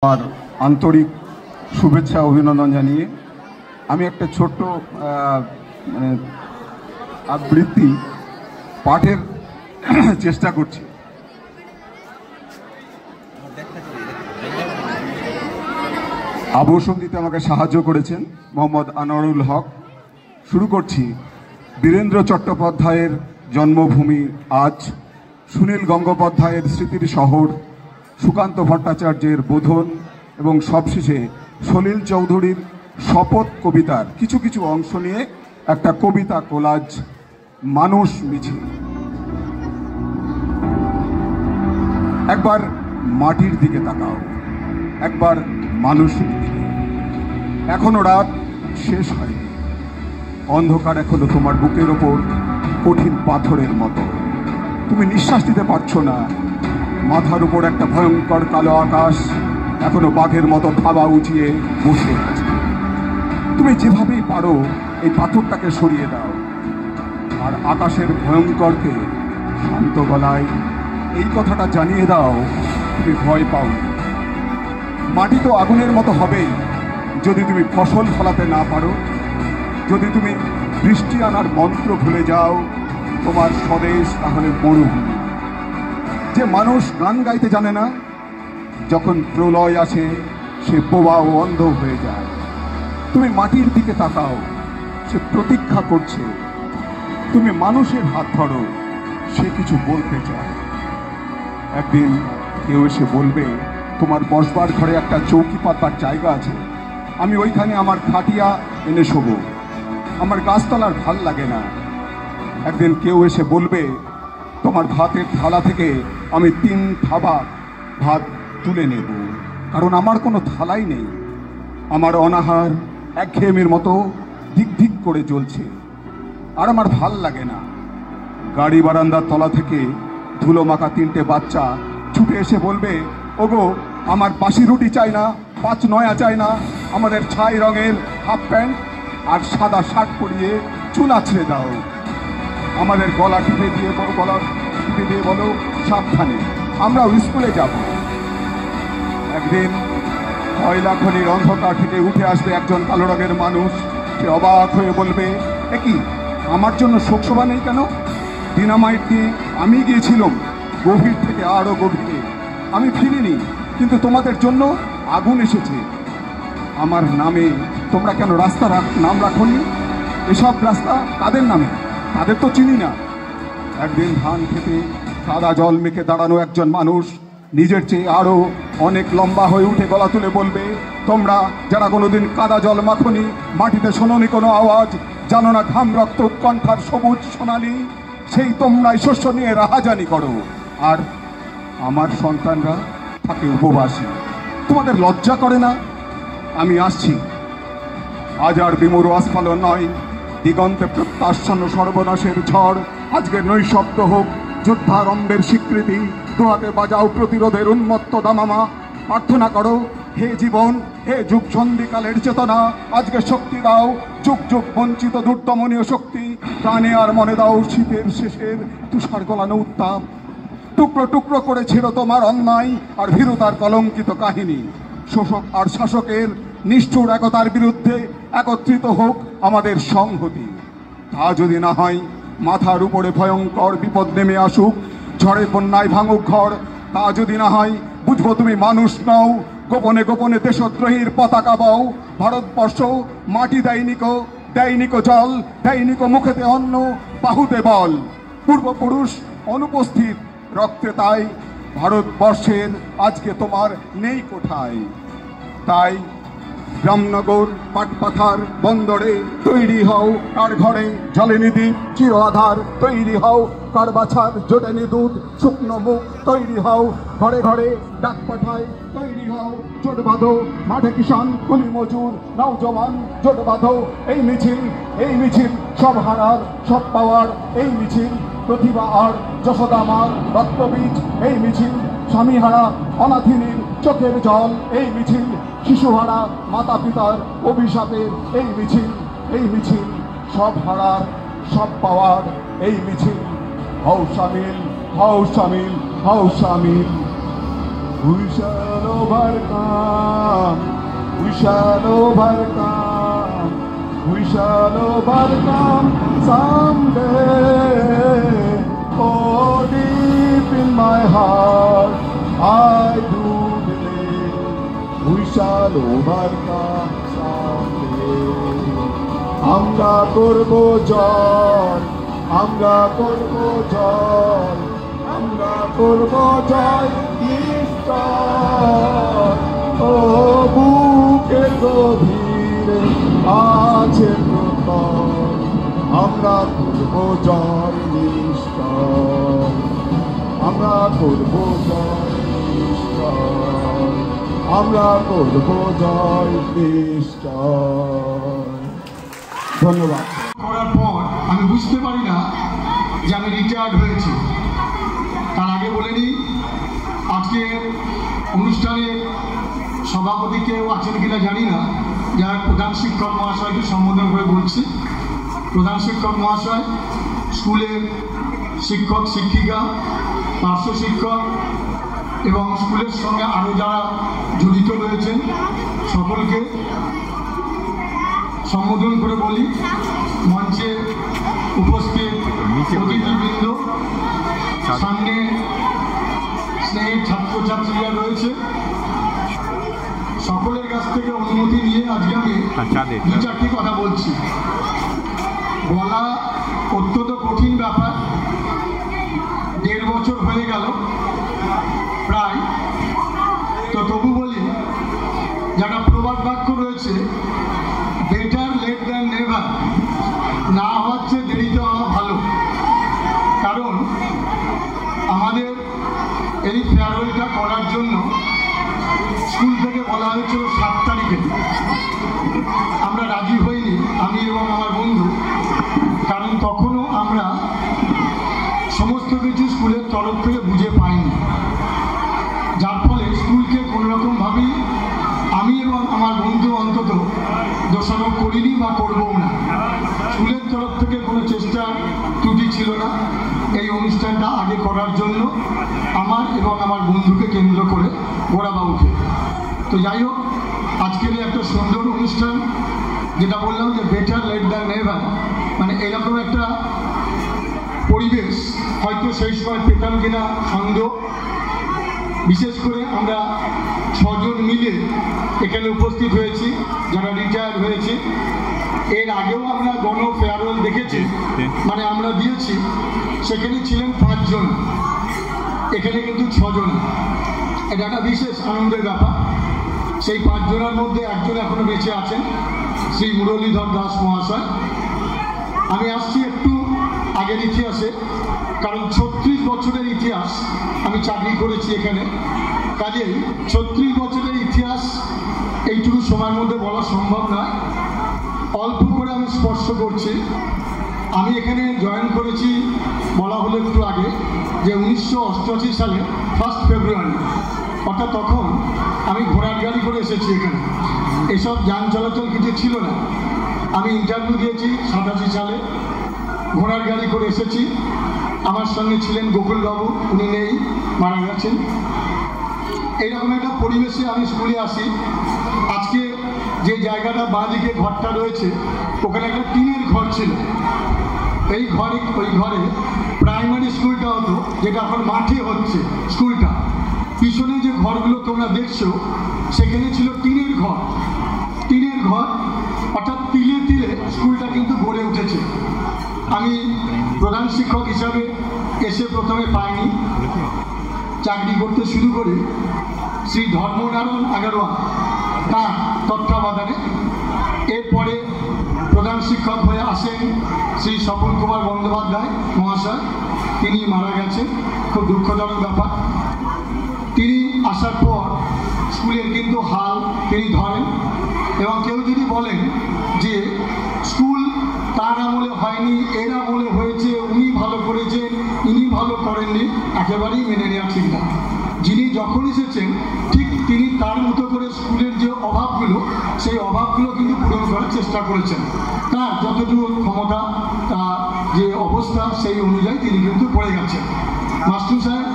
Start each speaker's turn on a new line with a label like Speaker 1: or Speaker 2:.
Speaker 1: আর আন্তরিক শুভেচ্ছা অভিনন্দন জানিয়ে আমি একটা ছোট্ট আবৃত্তি পাঠের চেষ্টা করছি। আবহ দিতে আমাকে সাহায্য করেছেন মোহাম্মদ আনোয়ারুল হক। শুরু করছি। বীরেন্দ্র চট্টোপাধ্যায়ের জন্মভূমি আজ, সুনীল গঙ্গোপাধ্যায়ের স্মৃতির শহর, সুকান্ত ভট্টাচার্যের বোধন এবং সবশেষে সলিল চৌধুরীর শপথ কবিতার কিছু কিছু অংশ নিয়ে একটা কবিতা কোলাজ, মানুষ মিছিল। একবার মাটির দিকে তাকাও, একবার মানুষের দিকে। এখনো রাত শেষ হয়নি, অন্ধকার এখনো তোমার বুকের ওপর কঠিন পাথরের মতো। তুমি নিঃশ্বাস দিতে পারছো না। মাথার উপর একটা ভয়ঙ্কর কালো আকাশ এখনো বাঘের মতো থাবা উঠিয়ে বসে আছে। তুমি যেভাবেই পারো এই পাথরটাকে সরিয়ে দাও, আর আকাশের ভয়ঙ্করকে শান্ত গলায় এই কথাটা জানিয়ে দাও, তুমি ভয় পাও। মাটি তো আগুনের মতো হবেই যদি তুমি ফসল ফলাতে না পারো, যদি তুমি বৃষ্টি আনার মন্ত্র ভুলে যাও। তোমার স্বদেশ তাহলে মরুভূমি। যে মানুষ গান গাইতে জানে না, যখন প্রলয় আসে সে বোবা ও অন্ধ হয়ে যায়। তুমি মাটির দিকে তাকাও, সে প্রতীক্ষা করছে। তুমি মানুষের হাত ধরো, সে কিছু বলতে চায়। একদিন কেউ এসে বলবে, তোমার বসবার ঘরে একটা চৌকি পাতার জায়গা আছে, আমি ওইখানে আমার খাটিয়া এনে শোবো। আমার গাছতলার ভাল লাগে না। একদিন কেউ এসে বলবে, তোমার ভাতের থালা থেকে আমি 3 থাবা ভাত তুলে নেব, কারণ আমার কোনো থালাই নেই। আমার অনাহার একঘেয়েমির মতো ধিক ধিক করে জ্বলছে, আর আমার ভাল লাগে না। গাড়ি বারান্দার তলা থেকে ধুলো মাখা 3টে বাচ্চা ছুটে এসে বলবে, ওগো আমার বাসি রুটি চাই না, 5 নয়া চাই না, আমাদের ছাই রঙের হাফ প্যান্ট আর সাদা শার্ট পরিয়ে চুল আছড়ে দাও। আমাদের গলা টিপে দিয়ে বলো সাবধানে, আমরাও স্কুলে যাব। একদিন কয়লা খনির অন্ধকার থেকে উঠে আসবে একজন কালো রঙের মানুষ। সে অবাক হয়ে বলবে, কি আমার জন্য শোকসভা নেই কেন? ডিনামাইট দিয়ে আমি গিয়েছিলাম গভীর থেকে আরো গভীরে, আমি ফিরিনি, কিন্তু তোমাদের জন্য আগুন এসেছে। আমার নামে তোমরা কেন রাস্তার নাম রাখোনি? এসব রাস্তা কাদের নামে? তাদের তো চিনি না। একদিন ধান খেতে সাদা জল মেখে দাঁড়ানো একজন মানুষ নিজের চেয়ে আরো অনেক লম্বা হয়ে উঠে গলা তুলে বলবে, তোমরা যারা কোনোদিন কাদা জল মাখনি, মাটিতে শোনোনি কোনো আওয়াজ, জানো না ঘাম রক্ত উৎকণ্ঠার সবুজ সোনালি, সেই তোমরাই শস্য নিয়ে রাহাজানি করো, আর আমার সন্তানরা থাকে উপবাসী। তোমাদের লজ্জা করে না? আমি আসছি। আজ আর বিমূঢ় আস্ফালন নয়, দিগন্তে প্রত্যাশান্ন সর্বনাশের ঝড়। আজকের নৈশব্দ হোক যুদ্ধারম্ভের স্বীকৃতি। দোহাতে বাজাও প্রতিরোধের উন্মত্ত দামামা। প্রার্থনা করো, হে জীবন, হে যুগ সন্ধিকালের চেতনা, আজকে শক্তি দাও, যুগ যুগ বঞ্চিত দুর্দমনীয় শক্তি। প্রাণে আর মনে দাও শীতের শেষের তুষার গলানো উত্তাপ। টুকরো টুকরো করে ছিল তোমার অন্যায় আর ভীরুতার কলঙ্কিত কাহিনী। শোষক আর শাসকের নিষ্ঠুর একতার বিরুদ্ধে একত্রিত হোক আমাদের সংহতি। তা যদি না হয়, মাথার উপরে ভয়ঙ্কর বিপদ নেমে আসুক, ঝড়ে বন্যায় ভাঙুক ঘর। তা যদি না হয়, বুঝবো তুমি মানুষ নও, গোপনে গোপনে দেশদ্রোহীর পতাকা বাও। ভারতবর্ষ মাটি দেয়নিকো জল, দেয়নিকো মুখেতে অন্ন, বাহুতে বল। পূর্বপুরুষ অনুপস্থিত রক্তে তাই ভারতবর্ষের আজকে তোমার নেই কোঠায়। তাই রামনগর পাটপাথার বন্দরে তৈরি হও কার ঘরে জলেনি দ্বীপ চির আধার। তৈরি হও কার বাছার জোটেনি দুধ শুকনো মুখ। তৈরি হও ঘরে ঘরে ডাক পাঠায়। তৈরি হও জোট বাঁধো মাঠে কিষান কুলি মজুর নওজওয়ান জোট বাঁধো। এই মিছিল সব হারার সব পাওয়ার। এই মিছিল প্রতিভা আর যশোদামার রক্তবীজ। এই মিছিল স্বামীহারা অনাথিনীর চোখের জল। এই মিছিল শিশুহারা মাতা পিতার অভিশাপের। এই মিছিল সব হারার সব পাওয়ার। এই মিছিল হও শামিল, হও শামিল, হও শামিল। We shall overcome. We shall overcome. We shall overcome someday. Oh, deep in my heart, I do believe we shall overcome someday. আমরা করব জয়, আমরা করব জয়, আমরা করব জয় নিশ্চয়। ও বুকের গভীরে আছে প্রত্যয়, আমরা করব জয় নিশ্চয়, আমরা করব জয় নিশ্চয়, আমরা করব জয় নিশ্চয়। ধন্যবাদ।
Speaker 2: করার পর আমি বুঝতে পারি না যে আমি রিটায়ার্ড হয়েছি। তার আগে বলে নিই, আজকে অনুষ্ঠানের সভাপতি কেউ আছেন কিনা জানি না, যারা প্রধান শিক্ষক মহাশয়কে সম্বোধন করে বলছি। প্রধান শিক্ষক মহাশয়, স্কুলের শিক্ষক শিক্ষিকা, পার্শ্ব শিক্ষক এবং স্কুলের সঙ্গে আরও যারা জড়িত রয়েছেন সকলকে সম্বোধন করে বলি। মঞ্চে উপস্থিত অতিথিবৃন্দ, সামনে স্নেহের ছাত্রছাত্রীরা রয়েছে, সকলের কাছ থেকে অনুমতি নিয়ে আজকে আমি দু চারটি কথা বলছি। বলা অত্যন্ত কঠিন ব্যাপার। 1.5 বছর হয়ে গেল প্রায়, তো তবু বলি, যারা প্রবাদ বাক্য রয়েছে, বেটার লেট দ্যান নেভার, না হচ্ছে দেরিতে হওয়া ভালো। কারণ আমাদের এই ফেয়ারওয়েলটা করার জন্য স্কুল থেকে বলা হয়েছিল 7 তারিখে। আমরা রাজি হইনি, আমি এবং আমার বন্ধু, কারণ তখনও আমরা সমস্ত কিছু স্কুলের তরফ থেকে বুঝে পাইনি, যার ফলে স্কুলকে কোনোরকমভাবেই আমি এবং আমার বন্ধু অন্তত দোষারোপ করিনি বা করবও না। স্কুলের তরফ থেকে কোনো চেষ্টা ত্রুটি ছিল না এই অনুষ্ঠানটা আগে করার জন্য আমার এবং আমার বন্ধুকে কেন্দ্র করে গোড়াবাবুকে। তো যাই হোক, আজকের একটা সুন্দর অনুষ্ঠান, যেটা বললাম যে বেটার লেট দ্যান নেভার, মানে এরকম একটা পরিবেশ হয়তো সেই সময় পেতাম কিনা সন্দেহ। বিশেষ করে আমরা 6 জন মিলে এখানে উপস্থিত হয়েছি যারা রিটায়ার্ড হয়েছে। এর আগেও আমরা গণ ফেয়ারওয়েল দেখেছি, মানে আমরা দিয়েছি, সেখানে ছিলেন 5 জন, এখানে কিন্তু 6 জন। এটা একটা বিশেষ আনন্দের ব্যাপার। সেই 5 জনের মধ্যে একজন এখনো বেঁচে আছেন, শ্রী মুরলীধর দাস মহাশয়। আমি আসছি একটু আগের ইতিহাসে, কারণ 36 বছরের ইতিহাস আমি চাকরি করেছি এখানে, কাজেই 36 বছরের ইতিহাস এইটুকু সময়ের মধ্যে বলা সম্ভব নয়। অল্প করে আমি স্পর্শ করছি। আমি এখানে জয়েন করেছি বলা হলো একটু আগে, যে 1988 সালে 1 ফেব্রুয়ারি, অর্থাৎ তখন আমি ঘোড়ার গাড়ি করে এসেছি এখানে। এসব যান চলাচল কিছু ছিল না। আমি ইন্টারভিউ দিয়েছি 87 সালে, ঘোড়ার গাড়ি করে এসেছি। আমার সঙ্গে ছিলেন গোকুলবাবু, উনি নেই, মারা গেছেন। এইরকম একটা পরিবেশে আমি স্কুলে আসি। আজকে যে জায়গাটা বাঁদিকে ঘরটা রয়েছে, ওখানে একটা টিনের ঘর ছিল। ওই ঘরে প্রাইমারি স্কুলটা হতো, যেটা এখন মাঠে হচ্ছে স্কুলটা। পিছনে যে ঘরগুলো তোমরা দেখছো, সেখানে ছিল টিনের ঘর। টিনের ঘর অর্থাৎ তিলে তিলে স্কুলটা কিন্তু গড়ে উঠেছে। আমি প্রধান শিক্ষক হিসাবে এসে প্রথমে পাইনি, চাকরি করতে শুরু করি শ্রী ধর্মনারায়ণ আগরওয়াল তার তত্ত্বাবধানে। এরপরে প্রধান শিক্ষক হয়ে আসেন শ্রী স্বপন কুমার বন্দ্যোপাধ্যায় মহাশয়, তিনি মারা গেছেন, খুব দুঃখজনক ব্যাপার। তিনি আসার পর স্কুলের কিন্তু হাল তিনি ধরেন, এবং কেউ যদি বলেন যে স্কুল তার আমলে হয়নি, এর আমলে হয়েছে, উনি ভালো করেছেন, ইনি ভালো করেননি, একেবারেই মেনে নেওয়া ঠিক না। যিনি যখন এসেছেন ঠিক তিনি তার মতো করে স্কুলের যে অভাবগুলো, সেই অভাবগুলো কিন্তু পূরণ করার চেষ্টা করেছেন। তার যতটুকু ক্ষমতা, তার যে অবস্থা, সেই অনুযায়ী তিনি কিন্তু পড়ে গেছেন। মাস্টার সাহেব